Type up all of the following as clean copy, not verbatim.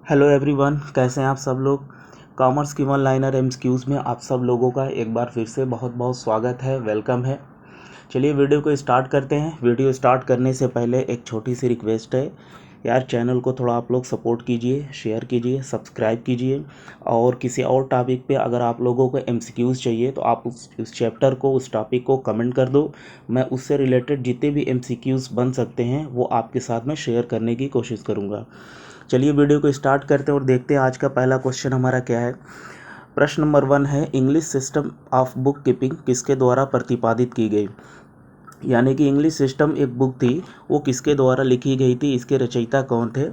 Hello everyone, कैसे हैं आप सब लोग। कॉमर्स की वन लाइनर एमसीक्यूज़ में आप सब लोगों का एक बार फिर से बहुत बहुत स्वागत है, वेलकम है। चलिए वीडियो को स्टार्ट करते हैं। वीडियो स्टार्ट करने से पहले एक छोटी सी रिक्वेस्ट है यार, चैनल को थोड़ा आप लोग सपोर्ट कीजिए, शेयर कीजिए, सब्सक्राइब कीजिए। और किसी और टॉपिक पे अगर आप लोगों को एमसीक्यूज़ चाहिए तो आप उस चैप्टर को, उस टॉपिक को कमेंट कर दो। मैं उससे रिलेटेड जितने भी एमसीक्यूज़ बन सकते हैं वो आपके साथ में शेयर करने की कोशिश करूँगा। चलिए वीडियो को स्टार्ट करते हैं और देखते हैं आज का पहला क्वेश्चन हमारा क्या है। प्रश्न नंबर 1 है, English system of book keeping किसके द्वारा प्रतिपादित की गई। यानी कि इंग्लिश सिस्टम एक बुक थी, वो किसके द्वारा लिखी गई थी, इसके रचयिता कौन थे।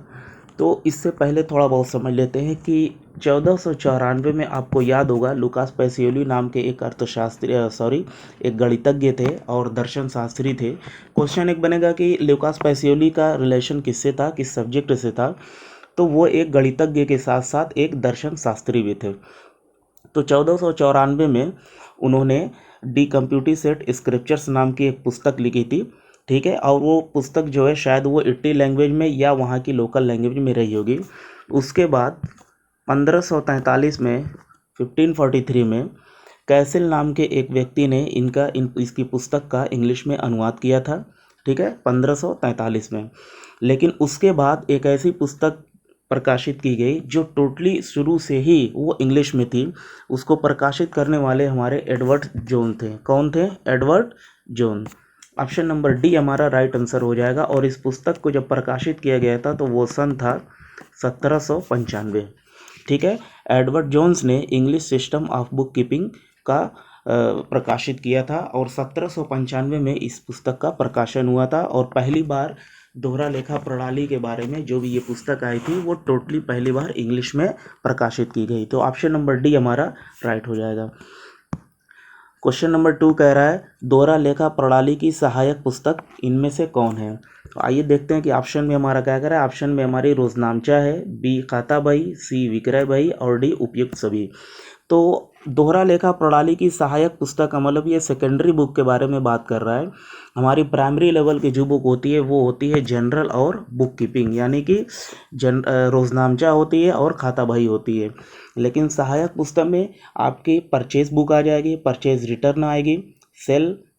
तो इससे पहले थोड़ा बहुत समझ लेते हैं कि 1494 में आपको याद होगा लुकास पैसियोली नाम के एक एक गणितज्ञ थे और दर्शन शास्त्री थे। क्वेश्चन एक बनेगा कि लुकास पैसियोली का रिलेशन किससे था, किस सब्जेक्ट से था। तो वो एक गणितज्ञ के साथ साथ एक दर्शन शास्त्री भी थे। तो 1494 में उन्होंने डी कंप्यूटी सेट स्क्रिप्चर्स नाम की एक पुस्तक लिखी थी, ठीक है। और वो पुस्तक जो है शायद वो इटली लैंग्वेज में या वहाँ की लोकल लैंग्वेज में रही होगी। उसके बाद 1543 में 1543 में कैसिल नाम के एक व्यक्ति ने इसकी पुस्तक का इंग्लिश में अनुवाद किया था, ठीक है, 1543 में। लेकिन उसके बाद एक ऐसी पुस्तक प्रकाशित की गई जो टोटली शुरू से ही वो इंग्लिश में थी। उसको प्रकाशित करने वाले हमारे एडवर्ड जोन थे। कौन थे? Edward zone. Option number D हमारा राइट आंसर हो जाएगा। और इस पुस्तक को जब प्रकाशित किया गया था तो वो सन था 1795, ठीक है। एडवर्ड जोन्स ने English system of book keeping का प्रकाशित किया था और 1795 में इस पुस्तक का प्रकाशन हुआ था। और पहली बार दोहरा लेखा प्रणाली के बारे में जो भी ये पुस्तक आई थी वो टोटली पहली बार इंग्लिश में प्रकाशित की गई। तो ऑप्शन नंबर डी हमारा राइट हो जाएगा। क्वेश्चन नंबर 2 कह रहा है, दोहरा लेखा प्रणाली की सहायक पुस्तक इनमें से कौन है। तो आइए देखते हैं कि ऑप्शन में हमारा क्या कह रहा है। ऑप्शन में हमारी रोजनामचा है, बी खाता बही, सी विक्रय बही और डी उपयुक्त सभी। तो दोहरा लेखा प्रणाली की सहायक पुस्तक का मतलब ये सेकेंडरी बुक के बारे में बात कर रहा है। हमारी प्राइमरी लेवल की जो बुक होती है वो होती है जनरल और बुक कीपिंग, यानी कि रोजनामचा होती है और खाता बही होती है। लेकिन सहायक पुस्तक में आपकी परचेज बुक आ जाएगी, परचेज रिटर्न आएगी,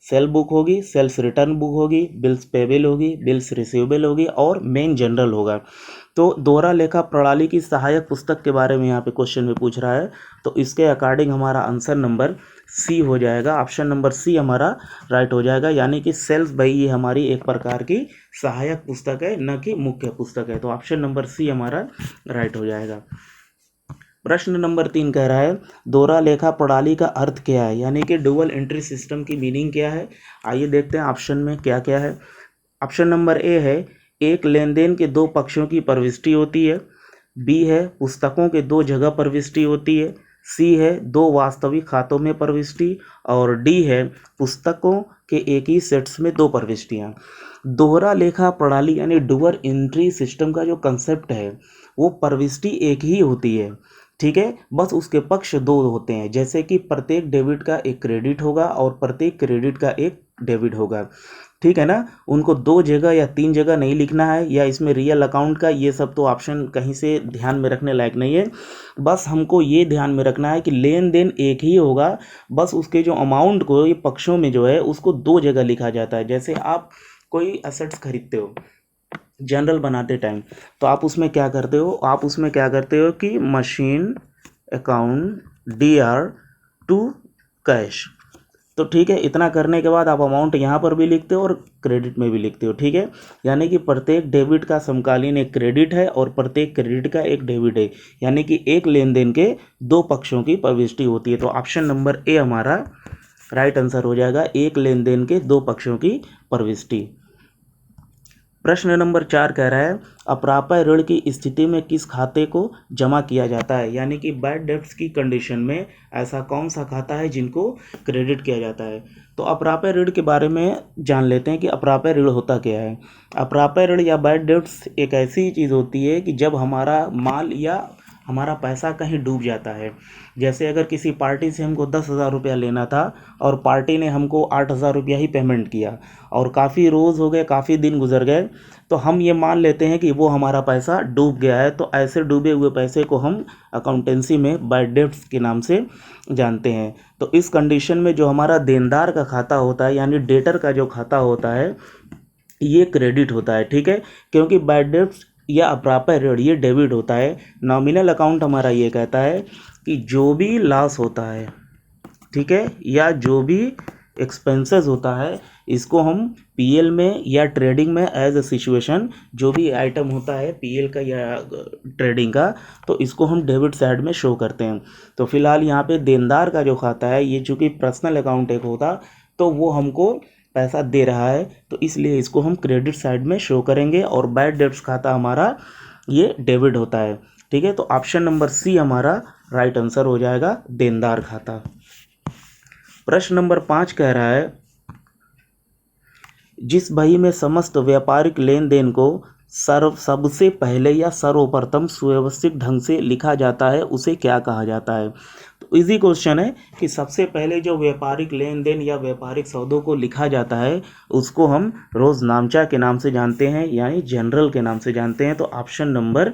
सेल बुक होगी, सेल्स रिटर्न बुक होगी, बिल्स पेबल होगी, बिल्स रिसीवेबल होगी और मेन जनरल होगा। तो दोहरा लेखा प्रणाली की सहायक पुस्तक के बारे में यहाँ पे क्वेश्चन में पूछ रहा है। तो इसके अकॉर्डिंग हमारा आंसर नंबर सी हो जाएगा। ऑप्शन नंबर सी हमारा राइट हो जाएगा। यानी कि सेल्स बही ये हमारी एक प्रकार की सहायक पुस्तक है, न कि मुख्य पुस्तक है। तो ऑप्शन नंबर सी हमारा राइट हो जाएगा। प्रश्न नंबर 3 कह रहा है, दोहरा लेखा प्रणाली का अर्थ क्या है, यानी कि डुअल एंट्री सिस्टम की मीनिंग क्या है। आइए देखते हैं ऑप्शन में क्या क्या है। ऑप्शन नंबर ए है, एक लेनदेन के दो पक्षों की प्रविष्टि होती है। बी है, पुस्तकों के दो जगह प्रविष्टि होती है। सी है, दो वास्तविक खातों में प्रविष्टि। और डी है, पुस्तकों के एक ही सेट्स में दो प्रविष्टियाँ। दोहरा लेखा प्रणाली यानी डुअल एंट्री सिस्टम का जो कंसेप्ट है वो प्रविष्टि एक ही होती है, ठीक है। बस उसके पक्ष दो होते हैं, जैसे कि प्रत्येक डेबिट का एक क्रेडिट होगा और प्रत्येक क्रेडिट का एक डेबिट होगा, ठीक है ना। उनको दो जगह या तीन जगह नहीं लिखना है, या इसमें रियल अकाउंट का ये सब तो ऑप्शन कहीं से ध्यान में रखने लायक नहीं है। बस हमको ये ध्यान में रखना है कि लेन देन एक ही होगा, बस उसके जो अमाउंट को ये पक्षों में जो है उसको दो जगह लिखा जाता है। जैसे आप कोई असेट्स खरीदते हो जनरल बनाते टाइम, तो आप उसमें क्या करते हो, कि machine account DR to cash. तो ठीक है, इतना करने के बाद आप अमाउंट यहाँ पर भी लिखते हो और क्रेडिट में भी लिखते हो, ठीक है। यानी कि प्रत्येक डेबिट का समकालीन एक क्रेडिट है और प्रत्येक क्रेडिट का एक डेबिट है। यानी कि एक लेन देन के दो पक्षों की प्रविष्टि होती है। तो ऑप्शन नंबर ए हमारा राइट आंसर हो जाएगा, एक लेन देन के दो पक्षों की प्रविष्टि। प्रश्न नंबर 4 कह रहा है, अप्राप्य ऋण की स्थिति में किस खाते को जमा किया जाता है। यानी कि बैड डेब्ट्स की कंडीशन में ऐसा कौन सा खाता है जिनको क्रेडिट किया जाता है। तो अप्राप्य ऋण के बारे में जान लेते हैं कि अप्राप्य ऋण होता क्या है। अप्राप्य ऋण या बैड डेब्ट्स एक ऐसी चीज़ होती है कि जब हमारा माल या हमारा पैसा कहीं डूब जाता है। जैसे अगर किसी पार्टी से हमको 10,000 रुपया लेना था और पार्टी ने हमको 8,000 रुपया ही पेमेंट किया और काफ़ी रोज़ हो गए, काफ़ी दिन गुजर गए, तो हम ये मान लेते हैं कि वो हमारा पैसा डूब गया है। तो ऐसे डूबे हुए पैसे को हम अकाउंटेंसी में बैड डेब्ट्स के नाम से जानते हैं। तो इस कंडीशन में जो हमारा देनदार का खाता होता है यानी डेटर का जो खाता होता है ये क्रेडिट होता है, ठीक है, क्योंकि बैड डेब्ट्स या अप्राप्य ऋण ये डेबिट होता है। नॉमिनल अकाउंट हमारा ये कहता है कि जो भी लॉस होता है, ठीक है, या जो भी एक्सपेंसेस होता है इसको हम पीएल में या ट्रेडिंग में एज ए सिचुएशन जो भी आइटम होता है पीएल का या ट्रेडिंग का, तो इसको हम डेबिट साइड में शो करते हैं। तो फिलहाल यहाँ पे देनदार का जो खाता है ये चूँकि पर्सनल अकाउंट एक होता तो वो हमको पैसा दे रहा है, तो इसलिए इसको हम क्रेडिट साइड में शो करेंगे और बैड डेब्ट्स खाता हमारा ये डेबिट होता है, ठीक है। तो ऑप्शन नंबर सी हमारा राइट आंसर हो जाएगा, देनदार खाता। प्रश्न नंबर 5 कह रहा है जिस बही में समस्त व्यापारिक लेन देन को सबसे पहले या सर्वप्रथम सुव्यवस्थित ढंग से लिखा जाता है उसे क्या कहा जाता है। तो इजी क्वेश्चन है कि सबसे पहले जो व्यापारिक लेन देन या व्यापारिक सौदों को लिखा जाता है उसको हम रोजनामचा के नाम से जानते हैं यानी जनरल के नाम से जानते हैं। तो ऑप्शन नंबर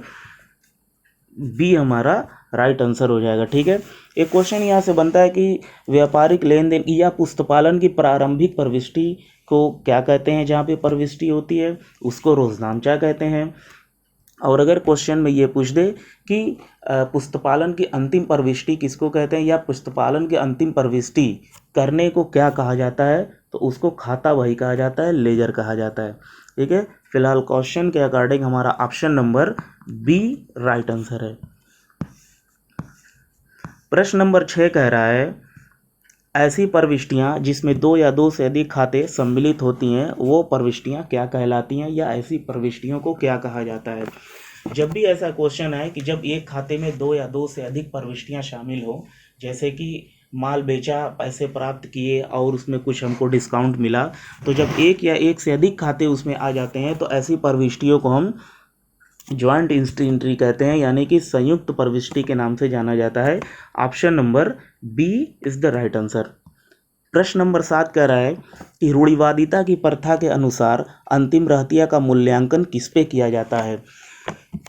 बी हमारा राइट आंसर हो जाएगा, ठीक है। एक क्वेश्चन यहाँ से बनता है कि व्यापारिक लेन देन या पुस्तपालन की प्रारंभिक प्रविष्टि को क्या कहते हैं, जहाँ पे प्रविष्टि होती है उसको रोजनामचा कहते हैं। और अगर क्वेश्चन में ये पूछ दे कि पुस्तपालन की अंतिम प्रविष्टि किसको कहते हैं या पुस्तपालन की अंतिम प्रविष्टि करने को क्या कहा जाता है, तो उसको खाता बही कहा जाता है, लेजर कहा जाता है, ठीक है। फिलहाल क्वेश्चन के अकॉर्डिंग हमारा option number B right answer है। प्रश्न नंबर 6 कह रहा है ऐसी प्रविष्टियां जिसमें 2 या 2 से अधिक खाते सम्मिलित होती हैं वो प्रविष्टियां क्या कहलाती हैं या ऐसी प्रविष्टियों को क्या कहा जाता है। जब भी ऐसा क्वेश्चन है कि जब एक खाते में 2 या 2 से अधिक प्रविष्टियां शामिल हो, जैसे कि माल बेचा, पैसे प्राप्त किए और उसमें कुछ हमको डिस्काउंट मिला, तो जब एक या एक से अधिक खाते उसमें आ जाते हैं तो ऐसी प्रविष्टियों को हम ज्वाइंट एंट्री कहते हैं यानी कि संयुक्त प्रविष्टि के नाम से जाना जाता है। Option number B is the right answer. प्रश्न नंबर 7 कह रहा है कि रूढ़िवादिता की प्रथा के अनुसार अंतिम रहतिया का मूल्यांकन किस पे किया जाता है।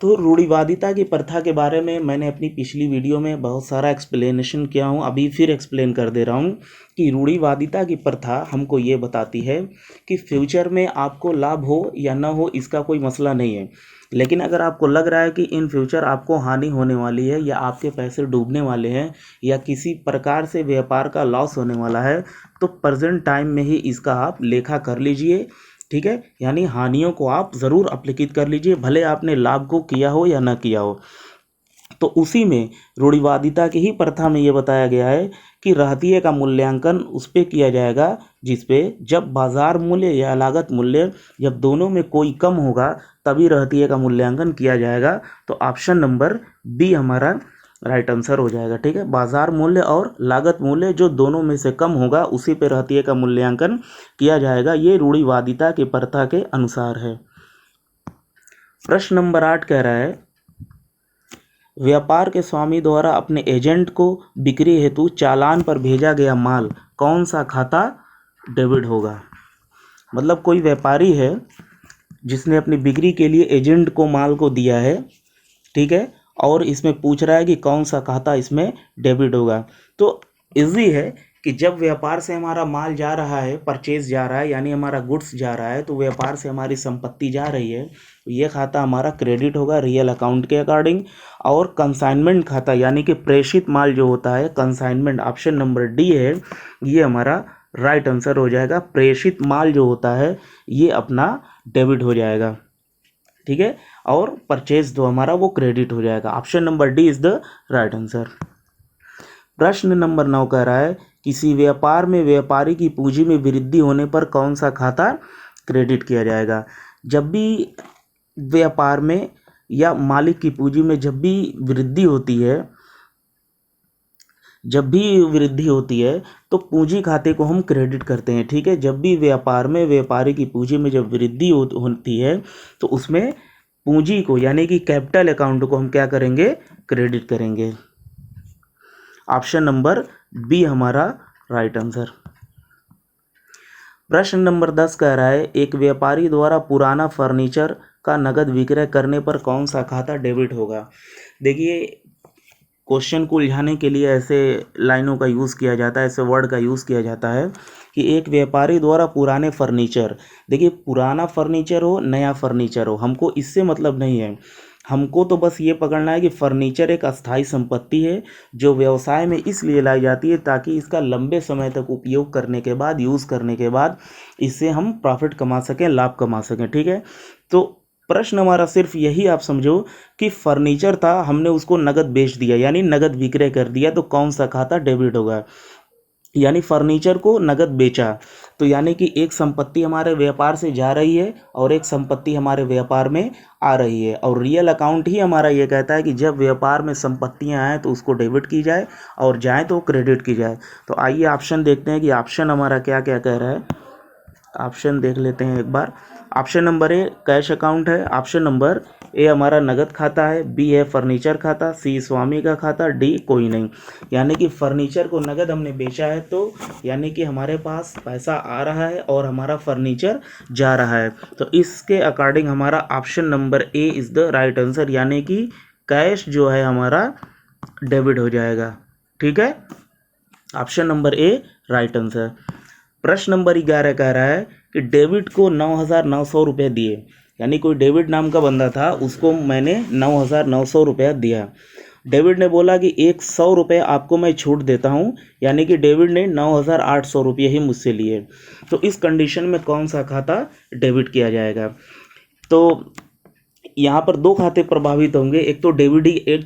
तो रूढ़िवादिता की प्रथा के बारे में मैंने अपनी पिछली वीडियो में बहुत सारा एक्सप्लेनेशन किया हूँ, अभी फिर एक्सप्लेन कर दे रहा हूँ कि रूढ़िवादिता की प्रथा हमको ये बताती है कि फ्यूचर में आपको लाभ हो या ना हो इसका कोई मसला नहीं है, लेकिन अगर आपको लग रहा है कि इन फ्यूचर आपको हानि होने वाली है या आपके पैसे डूबने वाले हैं या किसी प्रकार से व्यापार का लॉस होने वाला है, तो प्रेजेंट टाइम में ही इसका आप लेखा कर लीजिए, ठीक है। यानी हानियों को आप ज़रूर अपलिखित कर लीजिए, भले आपने लाभ को किया हो या ना किया हो। तो उसी में रूढ़िवादिता की ही प्रथा में ये बताया गया है कि रहतिये का मूल्यांकन उस पे किया जाएगा जिस पे जब बाजार मूल्य या लागत मूल्य जब दोनों में कोई कम होगा तभी रहतिये का मूल्यांकन किया जाएगा। तो ऑप्शन नंबर बी हमारा राइट आंसर हो जाएगा, ठीक है। बाजार मूल्य और लागत मूल्य जो दोनों में से कम होगा उसी पे रहतिये का मूल्यांकन किया जाएगा, ये रूढ़िवादिता की प्रथा के अनुसार है। प्रश्न नंबर 8 कह रहा है व्यापार के स्वामी द्वारा अपने एजेंट को बिक्री हेतु चालान पर भेजा गया माल कौन सा खाता डेबिट होगा। मतलब कोई व्यापारी है जिसने अपनी बिक्री के लिए एजेंट को माल को दिया है, ठीक है, और इसमें पूछ रहा है कि कौन सा खाता इसमें डेबिट होगा। तो इजी है कि जब व्यापार से हमारा माल जा रहा है, परचेज जा रहा है यानी हमारा गुड्स जा रहा है, तो व्यापार से हमारी संपत्ति जा रही है, तो ये खाता हमारा क्रेडिट होगा रियल अकाउंट के अकॉर्डिंग। और कंसाइनमेंट खाता यानी कि प्रेषित माल जो होता है कंसाइनमेंट, ऑप्शन नंबर डी है, ये हमारा राइट आंसर हो जाएगा। प्रेषित माल जो होता है ये अपना डेबिट हो जाएगा, ठीक है, और परचेज जो हमारा वो क्रेडिट हो जाएगा। Option number D is the right answer. प्रश्न नंबर 9 कह रहा है किसी व्यापार में व्यापारी की पूंजी में वृद्धि होने पर कौन सा खाता क्रेडिट किया जाएगा। जब भी व्यापार में या मालिक की पूंजी में जब भी वृद्धि होती है तो पूंजी खाते को हम क्रेडिट करते हैं, ठीक है। जब भी व्यापार में व्यापारी की पूंजी में जब वृद्धि होती है तो उसमें पूंजी को यानी कि कैपिटल अकाउंट को हम क्या करेंगे क्रेडिट करेंगे। ऑप्शन नंबर बी हमारा राइट आंसर। प्रश्न नंबर 10 कह रहा है एक व्यापारी द्वारा पुराना फर्नीचर का नगद विक्रय करने पर कौन सा खाता डेबिट होगा। देखिए, क्वेश्चन को उलझाने के लिए ऐसे लाइनों का यूज़ किया जाता है, ऐसे वर्ड का यूज़ किया जाता है कि एक व्यापारी द्वारा पुराने फर्नीचर। देखिए, पुराना फर्नीचर हो नया फर्नीचर हो, हमको इससे मतलब नहीं है। हमको तो बस ये पकड़ना है कि फर्नीचर एक अस्थाई संपत्ति है जो व्यवसाय में इसलिए लाई जाती है ताकि इसका लंबे समय तक उपयोग करने के बाद, यूज़ करने के बाद इससे हम प्रॉफिट कमा सकें, लाभ कमा सकें। ठीक है, तो प्रश्न हमारा सिर्फ यही आप समझो कि फर्नीचर था, हमने उसको नगद बेच दिया यानी नगद विक्रय कर दिया, तो कौन सा खाता डेबिट होगा। यानी फर्नीचर को नगद बेचा, तो यानी कि एक संपत्ति हमारे व्यापार से जा रही है और एक संपत्ति हमारे व्यापार में आ रही है। और रियल अकाउंट ही हमारा ये कहता है कि जब व्यापार में संपत्तियां आएँ तो उसको डेबिट की जाए और जाएँ तो क्रेडिट की जाए। तो आइए ऑप्शन देखते हैं कि ऑप्शन हमारा क्या क्या कह रहा है। ऑप्शन देख लेते हैं एक बार। Option number A cash account है, ऑप्शन नंबर ए हमारा नगद खाता है, बी है फर्नीचर खाता, सी स्वामी का खाता, डी कोई नहीं। यानी कि फर्नीचर को नगद हमने बेचा है तो यानी कि हमारे पास पैसा आ रहा है और हमारा फर्नीचर जा रहा है। तो इसके अकॉर्डिंग हमारा option number A is the right answer, यानी कि कैश जो है हमारा डेबिट हो जाएगा। ठीक है, ऑप्शन नंबर ए राइट आंसर। प्रश्न नंबर 11 कह रहा है कि डेविड को 9,900 रुपये दिए। यानी कोई डेविड नाम का बंदा था, उसको मैंने 9,900 रुपया दिया। डेविड ने बोला कि 100 रुपये आपको मैं छूट देता हूँ, यानी कि डेविड ने 9,800 रुपये ही मुझसे लिए। तो इस कंडीशन में कौन सा खाता डेबिट किया जाएगा। तो यहाँ पर दो खाते प्रभावित होंगे, एक तो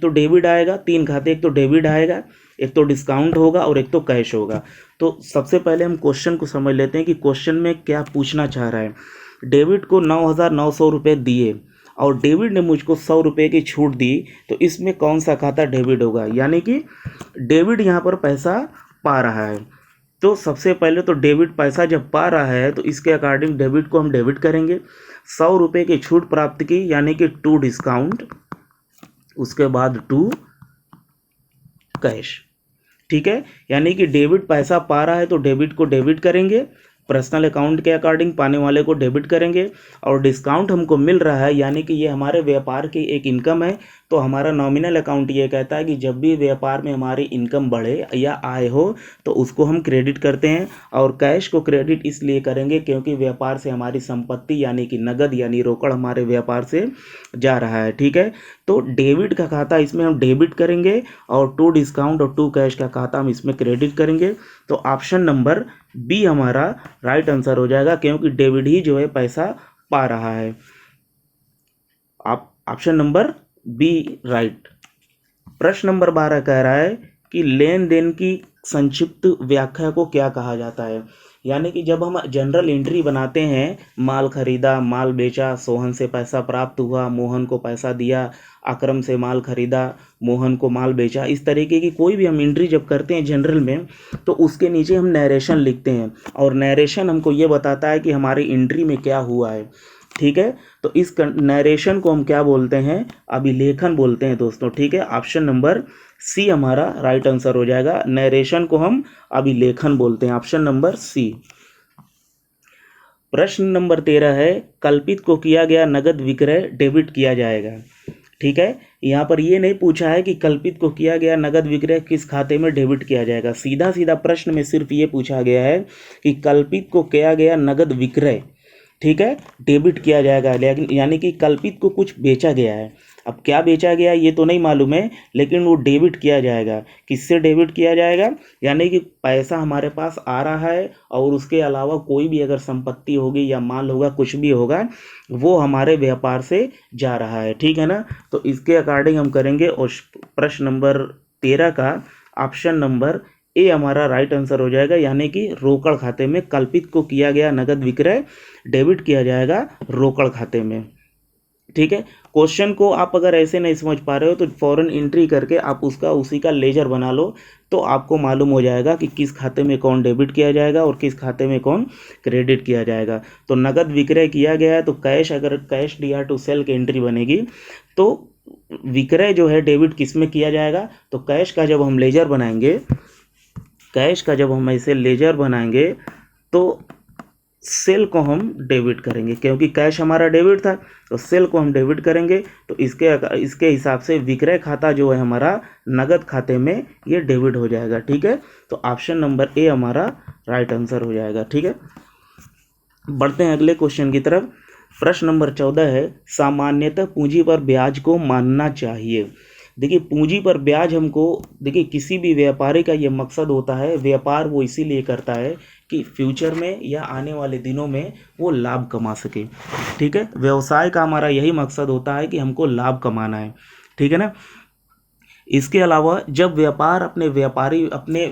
डेबिट आएगा, तीन खाते, एक तो डेबिट आएगा, एक तो डिस्काउंट होगा और एक तो कैश होगा। तो सबसे पहले हम क्वेश्चन को समझ लेते हैं कि क्वेश्चन में क्या पूछना चाह रहा है। डेबिट को 9,900 रुपये दिए और डेबिट ने मुझको 100 रुपये की छूट दी, तो इसमें कौन सा खाता डेबिट होगा। यानी कि डेबिट यहाँ पर पैसा पा रहा है, तो सबसे पहले तो डेबिट पैसा जब पा रहा है तो इसके अकॉर्डिंग डेबिट को हम डेबिट करेंगे। 100 रुपये की छूट प्राप्त की यानी कि टू डिस्काउंट, उसके बाद टू कैश। ठीक है, यानी कि डेबिट पैसा पा रहा है तो डेबिट को डेबिट करेंगे, पर्सनल अकाउंट के अकॉर्डिंग पाने वाले को डेबिट करेंगे। और डिस्काउंट हमको मिल रहा है यानी कि ये हमारे व्यापार की एक इनकम है, तो हमारा नॉमिनल अकाउंट ये कहता है कि जब भी व्यापार में हमारी इनकम बढ़े या आय हो तो उसको हम क्रेडिट करते हैं। और कैश को क्रेडिट इसलिए करेंगे क्योंकि व्यापार से हमारी संपत्ति यानी कि नगद यानी रोकड़ हमारे व्यापार से जा रहा है। ठीक है, तो डेबिट का खाता इसमें हम डेबिट करेंगे और टू डिस्काउंट और टू कैश का खाता हम इसमें क्रेडिट करेंगे। तो ऑप्शन नंबर बी हमारा राइट आंसर हो जाएगा, क्योंकि डेबिट ही जो है पैसा पा रहा है। आप ऑप्शन नंबर बी राइट। प्रश्न नंबर 12 कह रहा है कि लेन देन की संक्षिप्त व्याख्या को क्या कहा जाता है। यानी कि जब हम जनरल एंट्री बनाते हैं, माल खरीदा, माल बेचा, सोहन से पैसा प्राप्त हुआ, मोहन को पैसा दिया, अकरम से माल खरीदा, मोहन को माल बेचा, इस तरीके की कोई भी हम एंट्री जब करते हैं जनरल में तो उसके नीचे हम नरेशन लिखते हैं और नरेशन हमको ये बताता है कि हमारी एंट्री में क्या हुआ है। ठीक है, तो इस नरेशन को हम क्या बोलते हैं, अभिलेखन बोलते हैं दोस्तों। ठीक है, ऑप्शन नंबर सी हमारा राइट आंसर हो जाएगा। नरेशन को हम अभिलेखन बोलते हैं, ऑप्शन नंबर सी। प्रश्न नंबर 13 है कल्पित को किया गया नगद विक्रय डेबिट किया जाएगा। ठीक है, यहाँ पर ये नहीं पूछा है कि कल्पित को किया गया नगद विक्रय किस खाते में डेबिट किया जाएगा। सीधा सीधा प्रश्न में सिर्फ ये पूछा गया है कि कल्पित को किया गया नगद विक्रय, ठीक है, डेबिट किया जाएगा। लेकिन यानी कि कल्पित को कुछ बेचा गया है, अब क्या बेचा गया ये तो नहीं मालूम है, लेकिन वो डेबिट किया जाएगा। किससे डेबिट किया जाएगा, यानी कि पैसा हमारे पास आ रहा है और उसके अलावा कोई भी अगर संपत्ति होगी या माल होगा, कुछ भी होगा, वो हमारे व्यापार से जा रहा है। ठीक है ना, तो इसके अकॉर्डिंग हम करेंगे। और प्रश्न नंबर 13 का ऑप्शन नंबर ए हमारा राइट आंसर हो जाएगा, यानी कि रोकड़ खाते में कल्पित को किया गया नगद विक्रय डेबिट किया जाएगा रोकड़ खाते में। ठीक है, क्वेश्चन को आप अगर ऐसे नहीं समझ पा रहे हो तो फौरन एंट्री करके आप उसका उसी का लेजर बना लो, तो आपको मालूम हो जाएगा कि किस खाते में कौन डेबिट किया जाएगा और किस खाते में कौन क्रेडिट किया जाएगा। तो नगद विक्रय किया गया है तो कैश, अगर कैश डीआर टू सेल की एंट्री बनेगी तो विक्रय जो है डेबिट किस में किया जाएगा, तो कैश का जब हम लेजर बनाएंगे, कैश का जब हम ऐसे लेजर बनाएंगे तो सेल को हम डेबिट करेंगे, क्योंकि कैश हमारा डेबिट था तो सेल को हम डेबिट करेंगे। तो इसके हिसाब से विक्रय खाता जो है हमारा नगद खाते में ये डेबिट हो जाएगा। ठीक है, तो ऑप्शन नंबर ए हमारा राइट आंसर हो जाएगा। ठीक है, बढ़ते हैं अगले क्वेश्चन की तरफ। प्रश्न नंबर 14 है, सामान्यतः पूंजी पर ब्याज को मानना चाहिए। देखिए पूंजी पर ब्याज हमको, देखिए किसी भी व्यापारी का ये मकसद होता है, व्यापार वो इसीलिए करता है कि फ्यूचर में या आने वाले दिनों में वो लाभ कमा सके। ठीक है, व्यवसाय का हमारा यही मकसद होता है कि हमको लाभ कमाना है। ठीक है ना। इसके अलावा जब व्यापारी अपने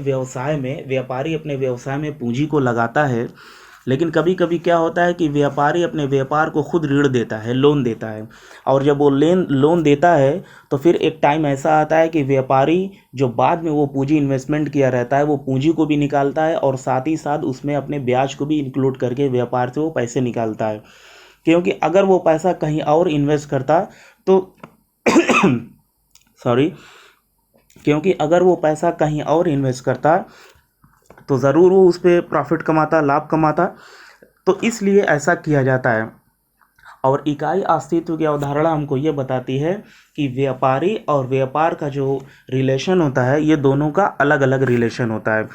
व्यवसाय में पूंजी को लगाता है, लेकिन कभी कभी क्या होता है कि व्यापारी अपने व्यापार को खुद ऋण देता है, लोन देता है, और जब वो लोन देता है तो फिर एक टाइम ऐसा आता है कि व्यापारी जो बाद में वो पूंजी इन्वेस्टमेंट किया रहता है वो पूंजी को भी निकालता है और साथ ही साथ उसमें अपने ब्याज को भी इंक्लूड करके व्यापार से वो पैसे निकालता है। क्योंकि अगर वो पैसा कहीं और इन्वेस्ट करता तो सॉरी क्योंकि अगर वो पैसा कहीं और इन्वेस्ट करता तो ज़रूर वो उस पर प्रॉफिट कमाता, लाभ कमाता। तो इसलिए ऐसा किया जाता है। और इकाई अस्तित्व की अवधारणा हमको ये बताती है कि व्यापारी और व्यापार का जो रिलेशन होता है ये दोनों का अलग अलग रिलेशन होता है।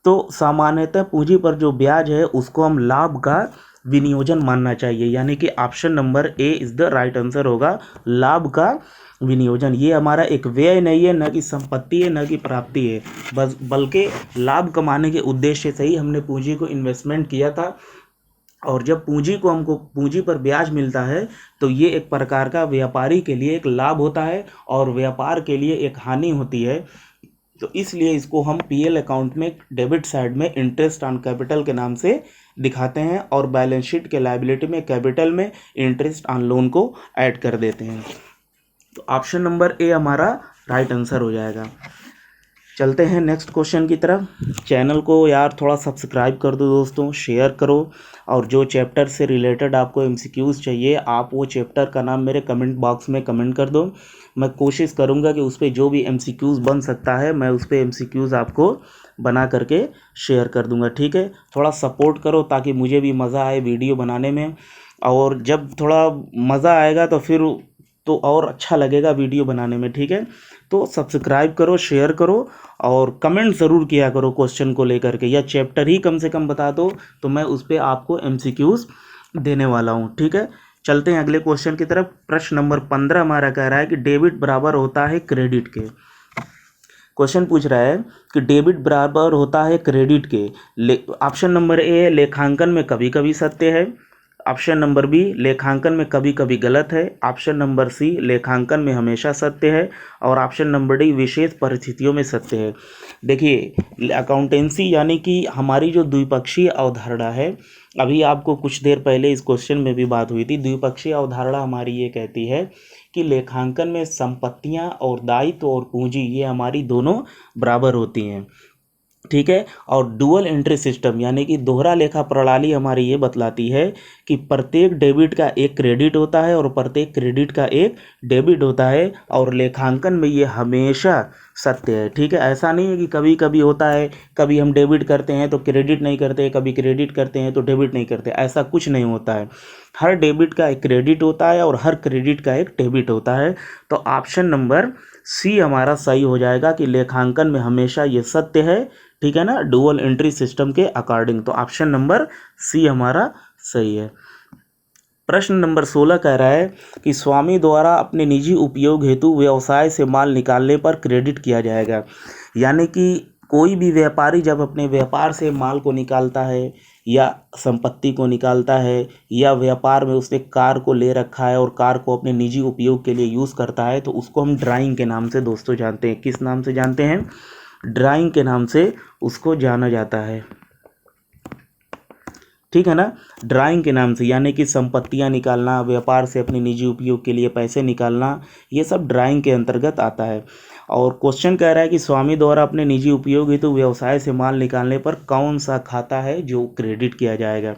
तो सामान्यतः पूंजी पर जो ब्याज है उसको हम लाभ का विनियोजन मानना चाहिए, यानी कि option number A is the right answer होगा, लाभ का विनियोजन। ये हमारा एक व्यय नहीं है, न कि संपत्ति है, न कि प्राप्ति है, बस बल्कि लाभ कमाने के उद्देश्य से ही हमने पूंजी को इन्वेस्टमेंट किया था। और जब हमको पूंजी पर ब्याज मिलता है तो ये एक प्रकार का व्यापारी के लिए एक लाभ होता है और व्यापार के लिए एक हानि होती है। तो इसलिए इसको हम पीएल अकाउंट में डेबिट साइड में इंटरेस्ट ऑन कैपिटल के नाम से दिखाते हैं और बैलेंस शीट के लायबिलिटी में कैपिटल में इंटरेस्ट ऑन लोन को ऐड कर देते हैं। तो ऑप्शन नंबर ए हमारा राइट आंसर हो जाएगा। चलते हैं नेक्स्ट क्वेश्चन की तरफ। चैनल को यार थोड़ा सब्सक्राइब कर दो दोस्तों, शेयर करो, और जो चैप्टर से रिलेटेड आपको एमसीक्यूज़ चाहिए आप वो चैप्टर का नाम मेरे कमेंट बॉक्स में कमेंट कर दो। मैं कोशिश करूँगा कि उस पर जो भी एमसीक्यूज़ बन सकता है मैं उस पर एमसीक्यूज़ आपको बना करके शेयर कर दूँगा। ठीक है, थोड़ा सपोर्ट करो ताकि मुझे भी मज़ा आए वीडियो बनाने में, और जब थोड़ा मज़ा आएगा तो फिर तो और अच्छा लगेगा वीडियो बनाने में। ठीक है, तो सब्सक्राइब करो, शेयर करो और कमेंट ज़रूर किया करो क्वेश्चन को लेकर के, या चैप्टर ही कम से कम बता दो तो मैं उस पर आपको एमसीक्यूज़ देने वाला हूँ। ठीक है, चलते हैं अगले क्वेश्चन की तरफ। प्रश्न नंबर 15 हमारा कह रहा है कि डेबिट बराबर होता है क्रेडिट के। क्वेश्चन पूछ रहा है कि डेबिट बराबर होता है क्रेडिट के। ऑप्शन नंबर ए लेखांकन में कभी कभी सत्य है, ऑप्शन नंबर बी लेखांकन में कभी कभी गलत है, ऑप्शन नंबर सी लेखांकन में हमेशा सत्य है, और ऑप्शन नंबर डी विशेष परिस्थितियों में सत्य है। देखिए अकाउंटेंसी यानी कि हमारी जो द्विपक्षीय अवधारणा है, अभी आपको कुछ देर पहले इस क्वेश्चन में भी बात हुई थी, द्विपक्षीय अवधारणा हमारी ये कहती है कि लेखांकन में संपत्तियां और दायित्व और पूंजी ये हमारी दोनों बराबर होती हैं। ठीक है, और डुअल एंट्री सिस्टम यानी कि दोहरा लेखा प्रणाली हमारी ये बतलाती है कि प्रत्येक डेबिट का एक क्रेडिट होता है और प्रत्येक क्रेडिट का एक डेबिट होता है, और लेखांकन में ये हमेशा सत्य है। ठीक है, ऐसा नहीं है कि कभी कभी होता है, कभी हम डेबिट करते हैं तो क्रेडिट नहीं करते, कभी क्रेडिट करते हैं तो डेबिट नहीं करते, ऐसा कुछ नहीं होता है। हर डेबिट का एक क्रेडिट होता है और हर क्रेडिट का एक डेबिट होता है। तो ऑप्शन नंबर सी हमारा सही हो जाएगा कि लेखांकन में हमेशा ये सत्य है। ठीक है ना, डुअल एंट्री सिस्टम के अकॉर्डिंग। तो ऑप्शन नंबर सी हमारा सही है। प्रश्न नंबर 16 कह रहा है कि स्वामी द्वारा अपने निजी उपयोग हेतु व्यवसाय से माल निकालने पर क्रेडिट किया जाएगा। यानी कि कोई भी व्यापारी जब अपने व्यापार से माल को निकालता है या संपत्ति को निकालता है, या व्यापार में उसने कार को ले रखा है और कार को अपने निजी उपयोग के लिए यूज़ करता है, तो उसको हम ड्राइंग के नाम से दोस्तों जानते हैं। किस नाम से जानते हैं? ड्राइंग के नाम से उसको जाना जाता है। ठीक है ना, ड्राइंग के नाम से, यानी कि संपत्तियां निकालना, व्यापार से अपने निजी उपयोग के लिए पैसे निकालना, ये सब ड्राइंग के अंतर्गत आता है। और क्वेश्चन कह रहा है कि स्वामी द्वारा अपने निजी उपयोग हेतु व्यवसाय से माल निकालने पर कौन सा खाता है जो क्रेडिट किया जाएगा।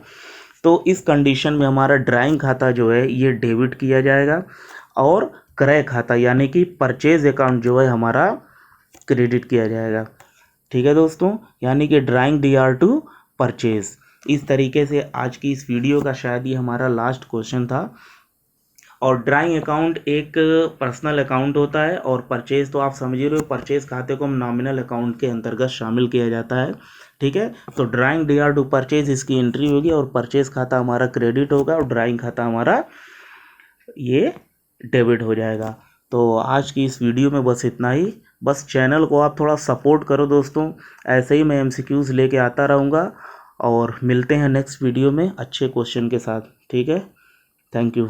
तो इस कंडीशन में हमारा ड्राइंग खाता जो है ये डेबिट किया जाएगा, और क्रय खाता यानी कि परचेज अकाउंट जो है हमारा क्रेडिट किया जाएगा। ठीक है दोस्तों, यानी कि ड्राइंग डीआर टू परचेज। इस तरीके से आज की इस वीडियो का शायद ये हमारा लास्ट क्वेश्चन था। और ड्राइंग अकाउंट एक पर्सनल अकाउंट होता है और परचेज तो आप समझ ही रहे हो, परचेज खाते को हम नॉमिनल अकाउंट के अंतर्गत शामिल किया जाता है। ठीक है, तो ड्राइंग डीआर टू परचेज इसकी एंट्री होगी और परचेज खाता हमारा क्रेडिट होगा और ड्राइंग खाता हमारा ये डेबिट हो जाएगा। तो आज की इस वीडियो में बस इतना ही। बस चैनल को आप थोड़ा सपोर्ट करो दोस्तों, ऐसे ही मैं एमसीक्यूज़ लेके आता रहूँगा और मिलते हैं नेक्स्ट वीडियो में अच्छे क्वेश्चन के साथ। ठीक है, थैंक यू।